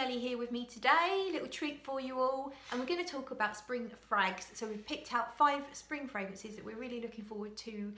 Smelly here with me today, little treat for you all, and we're going to talk about spring frags. So we've picked out 5 spring fragrances that we're really looking forward to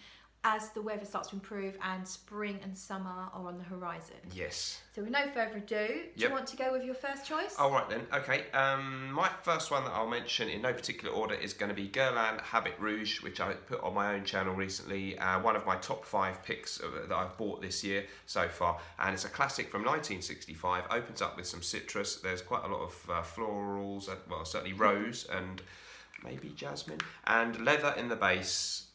as the weather starts to improve and spring and summer are on the horizon. Yes. So with no further ado, do you want to go with your first choice? All right then, okay. My first one that I'll mention in no particular order is going to be Guerlain Rouge, which I put on my own channel recently. One of my top 5 picks that I've bought this year so far. And it's a classic from 1965, opens up with some citrus. There's quite a lot of florals, well certainly rose and maybe jasmine. And leather in the base.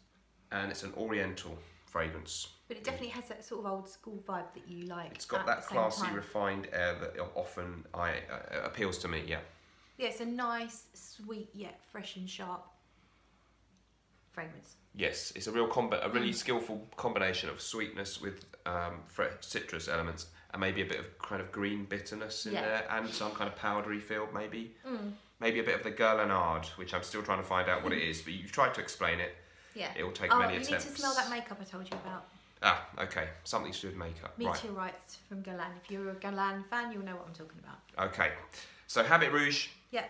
And it's an oriental fragrance. But it definitely has that sort of old school vibe that you like. It's got that classy, refined air that often appeals to me, yeah. Yeah, it's a nice, sweet, yet fresh and sharp fragrance. Yes, it's a really skillful combination of sweetness with fresh citrus elements and maybe a bit of kind of green bitterness in there and some kind of powdery feel maybe. Maybe a bit of the Guerlain Rouge, which I'm still trying to find out what it is, but you've tried to explain it. Yeah. It will take many attempts. You need to smell that makeup I told you about. Ah, okay. Something to do with makeup. Meteorites from Guerlain. If you're a Guerlain fan, you'll know what I'm talking about. Okay. So Habit Rouge,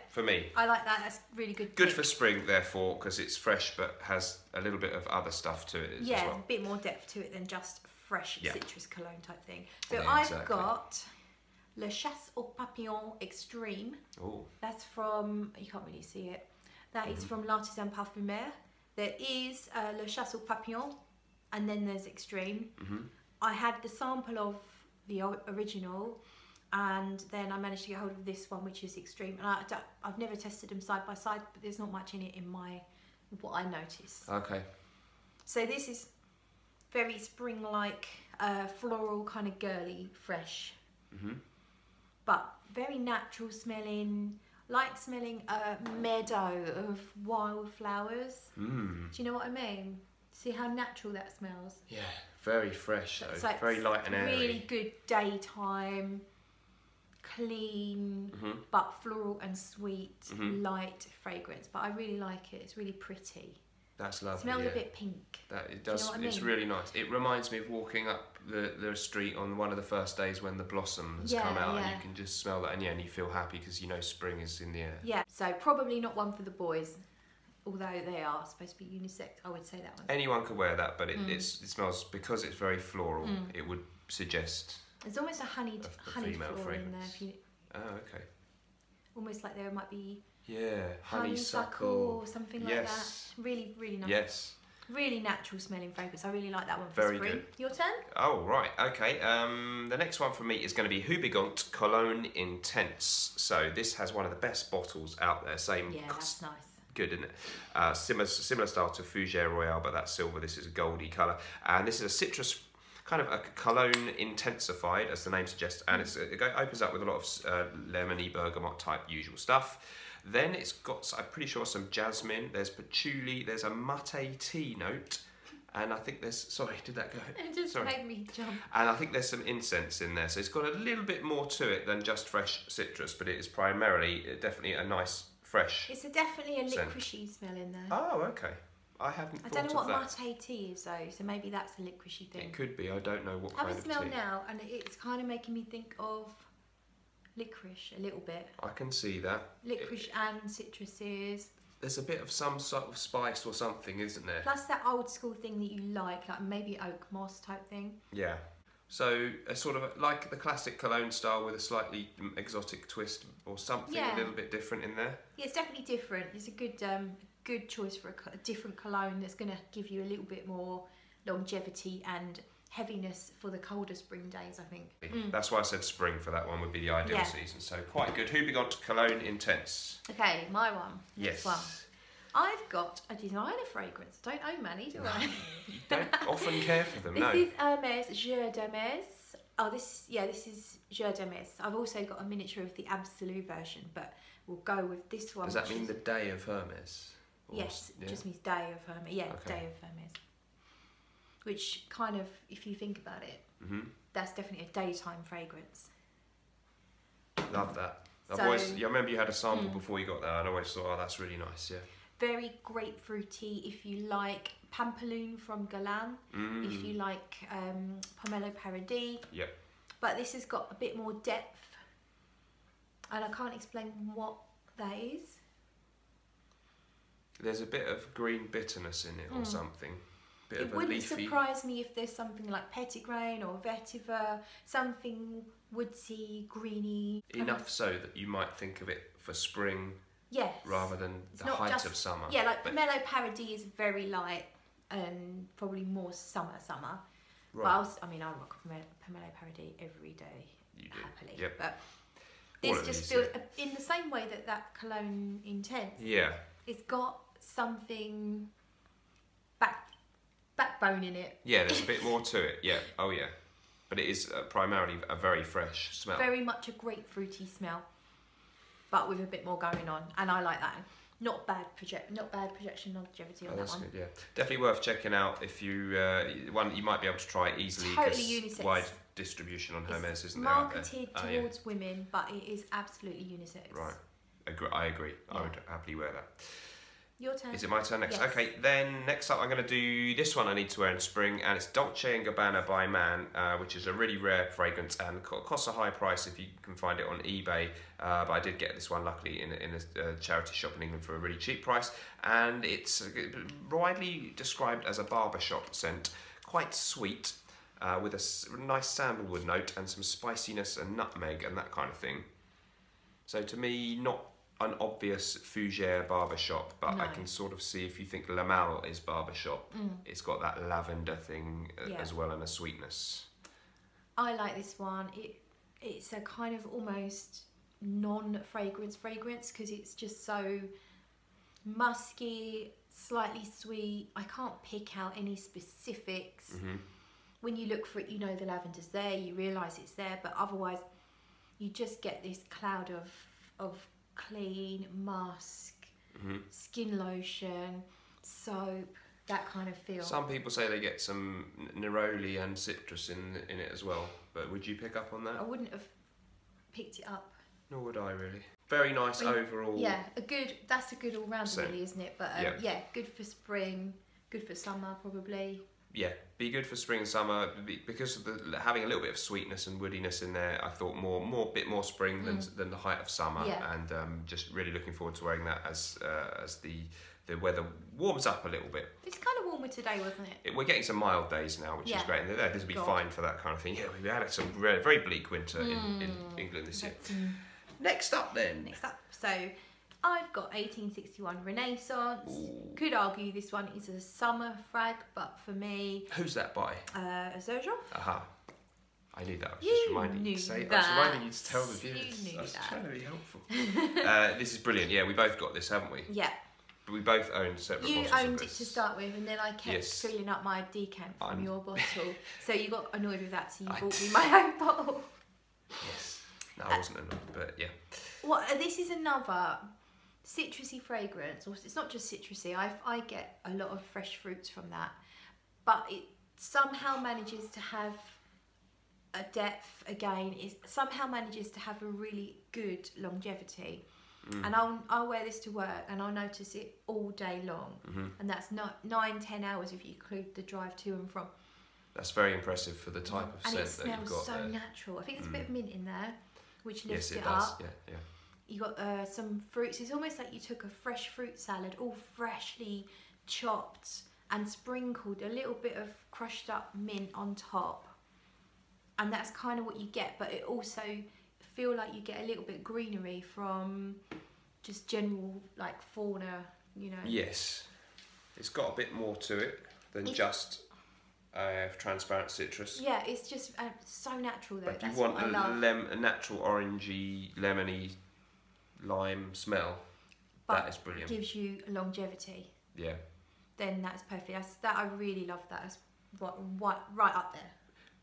for me. I like that. That's really good. Good for spring, therefore, because it's fresh but has a little bit of other stuff to it as well. Yeah, a bit more depth to it than just fresh citrus cologne type thing. So I've got Le Chasse aux Papillons Extreme. Oh. That's from, you can't really see it. That is from L'Artisan Parfumeur. There is Le Chasse aux Papillons, and then there's Extreme. I had the sample of the original, and then I managed to get hold of this one, which is Extreme. And I've never tested them side by side, but there's not much in it in what I noticed. Okay. So this is very spring-like, floral, kind of girly, fresh, but very natural smelling. Like smelling a meadow of wildflowers. Do you know what I mean? See how natural that smells? Yeah, very fresh though. Like very light and airy. Really good daytime, clean, but floral and sweet, light fragrance. But I really like it. It's really pretty. That's lovely. It smells a bit pink. That it does. You know what I mean? It's really nice. It reminds me of walking up the street on one of the first days when the blossoms come out, and you can just smell that, and you feel happy because you know spring is in the air. Yeah. So probably not one for the boys, although they are supposed to be unisex. I would say that one. Anyone could wear that, but it smells, because it's very floral. It would suggest. There's almost a honey floral in there. If you, oh, okay. Almost like there might be. Yeah, honeysuckle or something like that. Really, really nice. Yes. Really natural smelling fragrance. I really like that one for spring. Very good. Your turn? Oh, right. Okay. The next one for me is going to be Hubigant Cologne Intense. So this has one of the best bottles out there. Same. Yeah, that's nice. Good, isn't it? Similar style to Fougère Royale, but that's silver. This is a goldy colour. And this is a citrus, kind of a cologne intensified, as the name suggests. And it opens up with a lot of lemony, bergamot type usual stuff. Then it's got, I'm pretty sure, some jasmine, there's patchouli, there's a mate tea note, and I think there's, sorry, did that go? It just made me jump. And I think there's some incense in there, so it's got a little bit more to it than just fresh citrus, but it is primarily, definitely a nice, fresh It's definitely a licoricey smell in there. Oh, okay. I hadn't thought of that. I don't know what mate tea is though, so maybe that's a licoricey thing. It could be, I don't know what kind of tea. Have a smell now, and it's kind of making me think of licorice a little bit. I can see that. Licorice and citruses. There's a bit of some sort of spice or something, isn't there? Plus that old school thing that you like maybe oak moss type thing. Yeah. So a sort of like the classic cologne style with a slightly exotic twist or something a little bit different in there. Yeah, it's definitely different. It's a good choice for a different cologne that's going to give you a little bit more longevity and heaviness for the colder spring days, I think. That's why I said spring for that one would be the ideal season. So quite good. Hubigant Cologne Intense. Okay, my one. Next one. I've got a designer fragrance. Don't own many, do I? You don't often care for them, no. This is Hermes Jour d'Hermes. Oh, this is Jour d'Hermes. I've also got a miniature of the Absolute version, but we'll go with this one. Does that mean the Day of Hermes? Yes, it just means Day of Hermes. Yeah, Day of Hermes. Which kind of, if you think about it, that's definitely a daytime fragrance. Love that. I remember you had a sample before you got that, and I always thought, oh, that's really nice, yeah. Very grapefruity if you like Pampaloon from Guerlain, if you like Pomelo Paradis. Yep. But this has got a bit more depth And I can't explain what that is. There's a bit of green bitterness in it or something. Bit of It a wouldn't leafy... surprise me if there's something like petitgrain or vetiver, something woodsy, greeny. Enough so that you might think of it for spring, yes, rather than it's the not height just, of summer. Yeah, like Pomelo Paradis is very light and probably more summer. Right. But I rock Pomelo Paradis every day, You do. happily. Yep. But All this of just these, feels, in the same way that Cologne Intense, Yeah. it's got something backbone in it. Yeah, there's a bit more to it. Yeah. Oh yeah. But it is primarily a very fresh smell. Very much a grapefruity smell, but with a bit more going on, and I like that. Not bad projection longevity on that one. Good, yeah. Definitely worth checking out if you one you might be able to try it easily. Totally unisex. Wide distribution on Hermes, isn't there? Marketed towards women, but it is absolutely unisex. Right. I agree. Yeah. I would happily wear that. Your turn. Is it my turn next? Yes. Okay, then next up I'm going to do this one I need to wear in spring, and it's Dolce & Gabbana by Man, which is a really rare fragrance and costs a high price if you can find it on eBay, but I did get this one luckily in a charity shop in England for a really cheap price, and it's widely described as a barbershop scent, quite sweet, with a nice sandalwood note and some spiciness and nutmeg and that kind of thing. So to me, not an obvious fougere barbershop, but No. I can sort of see if you think La Malle is barbershop, it's got that lavender thing as well, and a sweetness. I like this one. It's a kind of almost non-fragrance because it's just so musky, slightly sweet. I can't pick out any specifics. When you look for it, you know the lavender's there, you realise it's there, but otherwise you just get this cloud of clean musk, skin lotion, soap, that kind of feel. Some people say they get some neroli and citrus in it as well, but would you pick up on that? I wouldn't have picked it up. Nor would I really. Very nice overall. Yeah, that's a good all-rounder scent. really, isn't it? But yeah, good for spring, good for summer probably. Yeah, be good for spring and summer because of having a little bit of sweetness and woodiness in there. I thought bit more spring than the height of summer, and just really looking forward to wearing that as the weather warms up a little bit. It's kind of warmer today, wasn't it? We're getting some mild days now, which is great, and this will be fine for that kind of thing. Yeah, we had some very bleak winter in England this year. Next up, so I've got 1861 Renaissance. Ooh. Could argue this one is a summer frag, but for me... Who's that by? Xerjoff. Aha. I knew that. I was You just reminding knew you to say. that. I was reminding you to tell the viewers. You knew I was that. trying to be helpful. This is brilliant. Yeah, we both got this, haven't we? Yeah. We both owned separate You bottles owned of it this. to start with, and then I kept filling up my decant from your bottle. So you got annoyed with that, so you bought me my own bottle. Yes. No, I wasn't annoyed, but yeah. Well, this is another citrusy fragrance. It's not just citrusy. I get a lot of fresh fruits from that, but it somehow manages to have a depth again. It somehow manages to have a really good longevity. And I'll wear this to work and I'll notice it all day long. And that's not 9-10 hours if you include the drive to and from. That's very impressive for the type of and scent that you've got so there. natural. I think there's a bit of mint in there, which lifts Yes, it it does. up. Yeah. You got some fruits. It's almost like you took a fresh fruit salad, all freshly chopped and sprinkled a little bit of crushed up mint on top. And that's kind of what you get, but it also feel like you get a little bit of greenery from just general like fauna, you know. Yes. It's got a bit more to it than just transparent citrus. Yeah, it's just so natural though. But if That's you want what I love. a natural orangey, lemony lime smell, But that is brilliant. gives you longevity. Yeah. Then that's perfect. I really love that. That's right up there.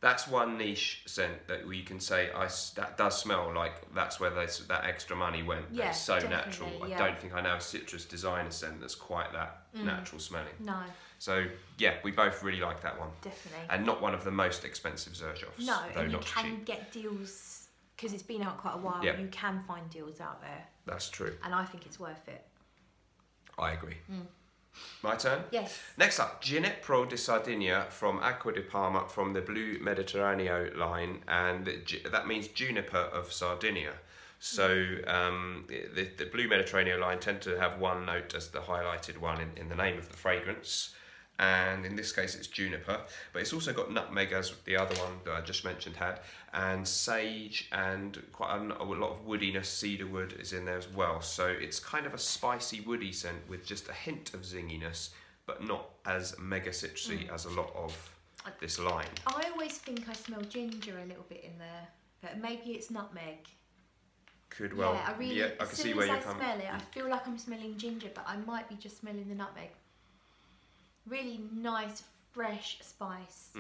That's one niche scent that you can say that does smell like that's where that extra money went. Yeah, it's so definitely, natural. yeah. I don't think I know a citrus designer scent that's quite that natural smelling. No, So yeah, we both really like that one. definitely. And not one of the most expensive Xerjoffs. No, though and you not can cheap. get deals because it's been out quite a while. Yeah. You can find deals out there, That's true. and I think it's worth it. I agree. My turn? Yes. Next up, Ginepro di Sardinia from Acqua di Parma from the Blue Mediterraneo line, and that means juniper of Sardinia. So the Blue Mediterranean line tend to have one note as the highlighted one in the name of the fragrance. And in this case it's juniper, but it's also got nutmeg, as the other one that I just mentioned had, and sage, and quite a lot of woodiness. Cedar wood is in there as well, so it's kind of a spicy woody scent with just a hint of zinginess, but not as mega citrusy as a lot of this line. I always think I smell ginger a little bit in there, but maybe it's nutmeg. Could well, yeah, I really, yeah, I can see where you're coming. As soon as I smell it, I feel like I'm smelling ginger, but I might be just smelling the nutmeg. Really nice, fresh spice.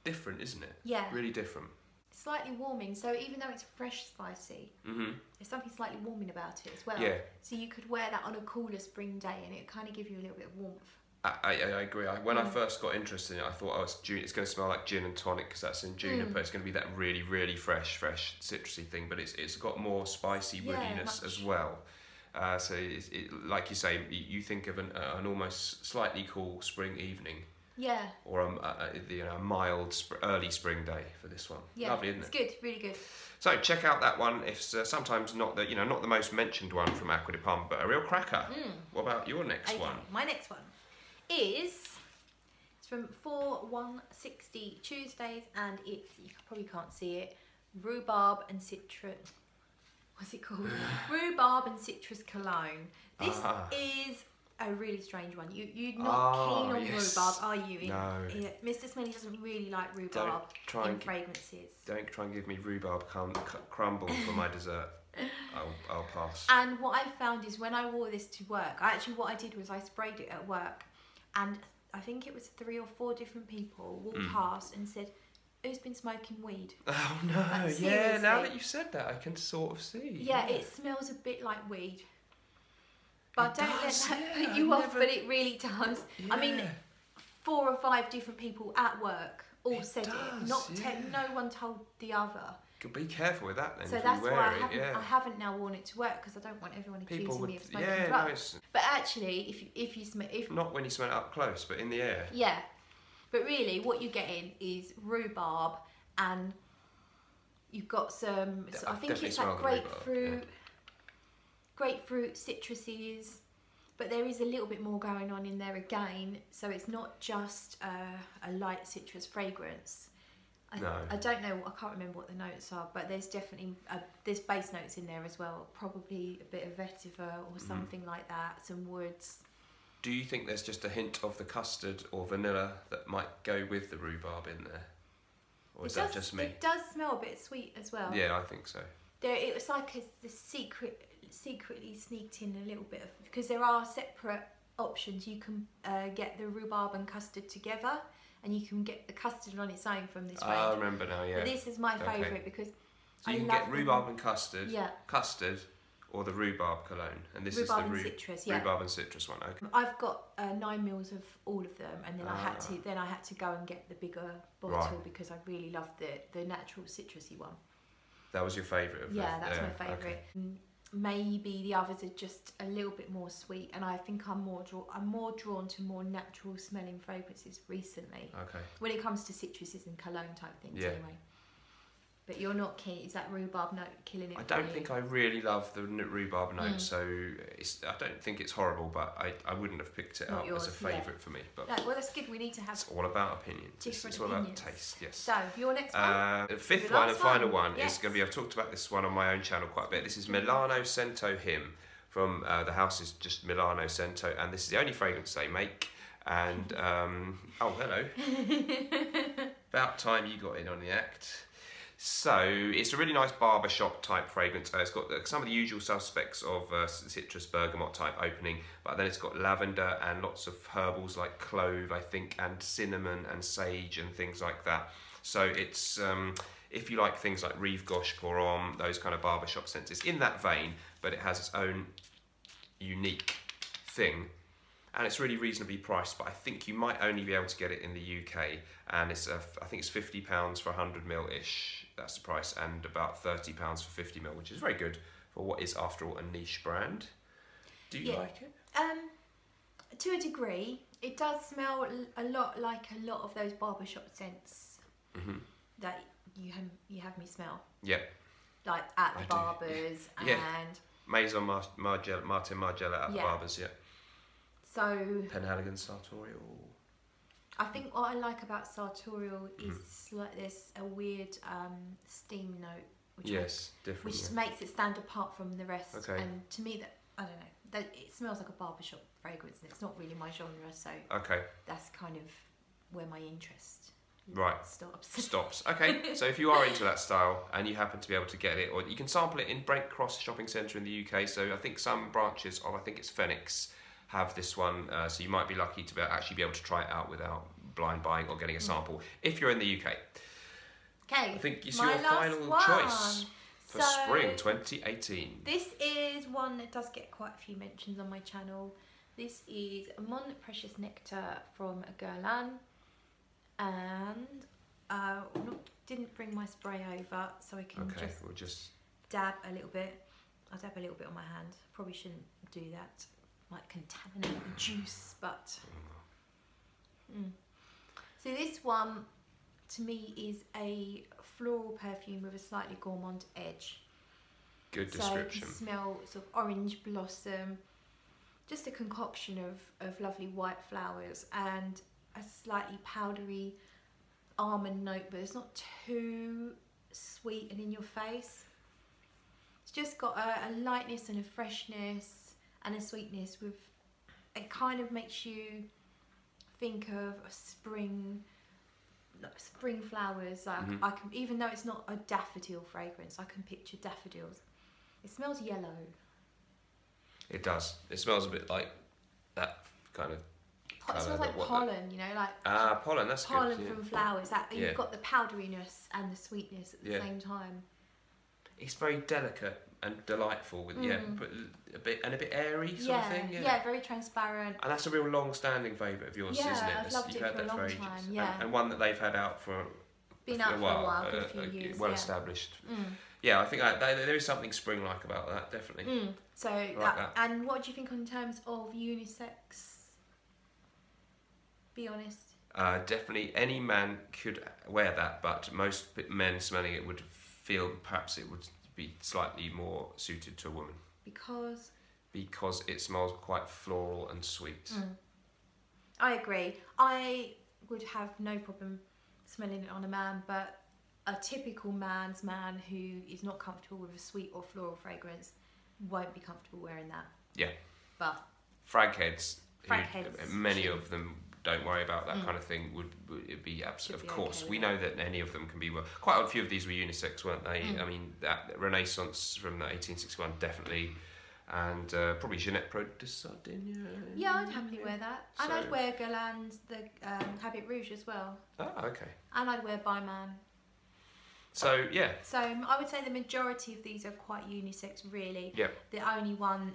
Different, isn't it? Yeah. Really different. Slightly warming, so even though it's fresh spicy, there's something slightly warming about it as well. Yeah. So you could wear that on a cooler spring day and it kind of give you a little bit of warmth. I agree. When I first got interested in it, I thought, oh, it's going to smell like gin and tonic because that's in juniper. It's going to be that really, really fresh citrusy thing, but it's got more spicy woodiness as well. So like you say, you think of an almost slightly cool spring evening. Yeah. Or a mild early spring day for this one. Yeah. Lovely, isn't it? It's good, really good. So check out that one. It's sometimes not the most mentioned one from Acqua di Parma, but a real cracker. What about your next one? My next one is from 4/160 Tuesdays, and you probably can't see it. Rhubarb and Citrus. What's it called? Rhubarb and Citrus Cologne. This is a really strange one. You're not keen on rhubarb, are you? No. Mr. Smelly doesn't really like rhubarb in fragrances. Don't try and give me rhubarb crumble for my dessert. I'll pass. And what I found is when I wore this to work, what I did was I sprayed it at work, and I think it was 3 or 4 different people walked past and said, "Who's been smoking weed?" Oh no! Like, yeah, now that you've said that, I can sort of see. Yeah, it smells a bit like weed. But don't let that put you off, but it really does. Yeah. I mean, 4 or 5 different people at work all said it. No one told the other. Be careful with that then. So that's why I haven't now worn it to work, because I don't want everyone accusing me of smoking drugs. But actually, if you smell, not when you smell it up close, but in the air. Yeah, but really, what you're getting is rhubarb, and you've got some. So I think it's like grapefruit, citruses, but there is a little bit more going on in there again. So it's not just a light citrus fragrance. I don't know. I can't remember what the notes are, but there's definitely there's base notes in there as well. Probably a bit of vetiver or something like that. Some woods. Do you think there's just a hint of the custard or vanilla that might go with the rhubarb in there, or is that just me? It does smell a bit sweet as well. Yeah, I think so. It was like the secretly sneaked in a little bit of, because there are separate options. You can get the rhubarb and custard together, and you can get the custard on its own from this range. I remember now, yeah. But this is my favourite because so you can get rhubarb and custard, custard, or the rhubarb cologne, and this is the rhubarb and citrus one. Okay. I've got 9 mils of all of them, and then I had to go and get the bigger bottle because I really loved the natural citrusy one. That was your favourite of that's my favourite. Okay. Maybe the others are just a little bit more sweet, and I think I'm more drawn to more natural smelling fragrances recently. Okay. When it comes to citruses and cologne type things, anyway. But you're not keen. Is that rhubarb note killing it? I don't think I really love the rhubarb note, so I don't think it's horrible, but I wouldn't have picked it up as a favourite for me. But well, that's good. We need to have. It's all about opinions. It's all about taste. Yes. So your next one. The 5th one and final one is going to be. I've talked about this one on my own channel quite a bit. This is Milano Sent Him from the house is just Milano Sent, and this is the only fragrance they make. And oh, hello. About time you got in on the act. So it's a really nice barbershop type fragrance. It's got some of the usual suspects of citrus bergamot type opening, but then it's got lavender and lots of herbals like clove, I think, and cinnamon and sage and things like that. So it's if you like things like Rive Gauche, Coron, those kind of barbershop scents, it's in that vein, but it has its own unique thing. And it's really reasonably priced, but I think you might only be able to get it in the UK, and it's I think it's £50 for 100ml-ish. That's the price, and about £30 for 50ml, which is very good for what is, after all, a niche brand. Do you like it? To a degree. It does smell a lot like a lot of those barbershop scents that you have me smell. Yeah. like at the barbers and Maison Martin Margiela at the barbers, So Penhaligon Sartorial. I think what I like about Sartorial is like there's a weird steam note, which different, which makes it stand apart from the rest. Okay. And to me, that I don't know, that it smells like a barbershop fragrance, and it's not really my genre. So that's kind of where my interest stops. Okay, so if you are into that style and you happen to be able to get it, or you can sample it in Brent Cross Shopping Centre in the UK. So I think some branches of, I think it's Phoenix, have this one. So you might be lucky to actually be able to try it out without blind buying or getting a sample if you're in the UK. Okay, I think it's your final choice for spring 2018. This is one that does get quite a few mentions on my channel. This is Mon Precious Nectar from Guerlain, and didn't bring my spray over, so I can just dab a little bit. I'll dab a little bit on my hand. Probably shouldn't do that, might contaminate the juice, but so this one to me is a floral perfume with a slightly gourmand edge. Good description. So you can smell sort of orange blossom, just a concoction of lovely white flowers and a slightly powdery almond note, but it's not too sweet and in your face. It's just got a lightness and a freshness and a sweetness with, it kind of makes you think of a spring flowers. Like I can, even though it's not a daffodil fragrance, I can picture daffodils. It smells yellow. It does. It smells a bit like that kind of. It smells like pollen, you know, like pollen. That's pollen good, from flowers. That you've got the powderiness and the sweetness at the same time. It's very delicate and delightful with but a bit airy sort of thing. Yeah, very transparent. And that's a real long-standing favourite of yours, isn't it? I've loved it for a long time. And one that they've had out for a while, a few years. Well established. Yeah, I think there is something spring-like about that, definitely. So, that. And what do you think in terms of unisex? Be honest. Definitely, any man could wear that, but most men smelling it would feel perhaps it would be slightly more suited to a woman. Because it smells quite floral and sweet. I agree. I would have no problem smelling it on a man, but a typical man's man who is not comfortable with a sweet or floral fragrance won't be comfortable wearing that. Yeah. But fragheads, many of them don't worry about that kind of thing. Would it be absolutely? Of course, we know that any of them can be. Quite a few of these were unisex, weren't they? I mean, that Renaissance from 1861 definitely, and probably Jeanette Pro de Sardinia. Yeah, I'd happily wear that, and I'd wear Guerlain's Habit Rouge as well. Oh, okay. And I'd wear By Man. So yeah. So I would say the majority of these are quite unisex, really. Yeah. The only one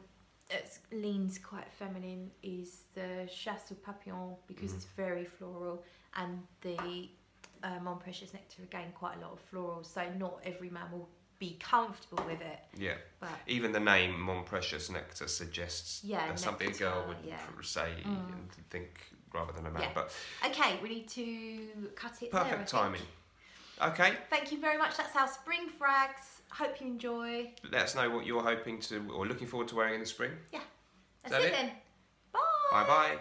that leans quite feminine is the Chasse aux Papillons, because it's very floral, and the Mon Precious Nectar, again, quite a lot of florals, so not every man will be comfortable with it. Yeah. But even the name Mon Precious Nectar suggests something a girl would say and think rather than a man. But okay, we need to cut it. Perfect timing. Okay. Thank you very much. That's our spring frags. Hope you enjoy. Let us know what you're hoping to or looking forward to wearing in the spring. Yeah. That's it then. Bye. Bye bye.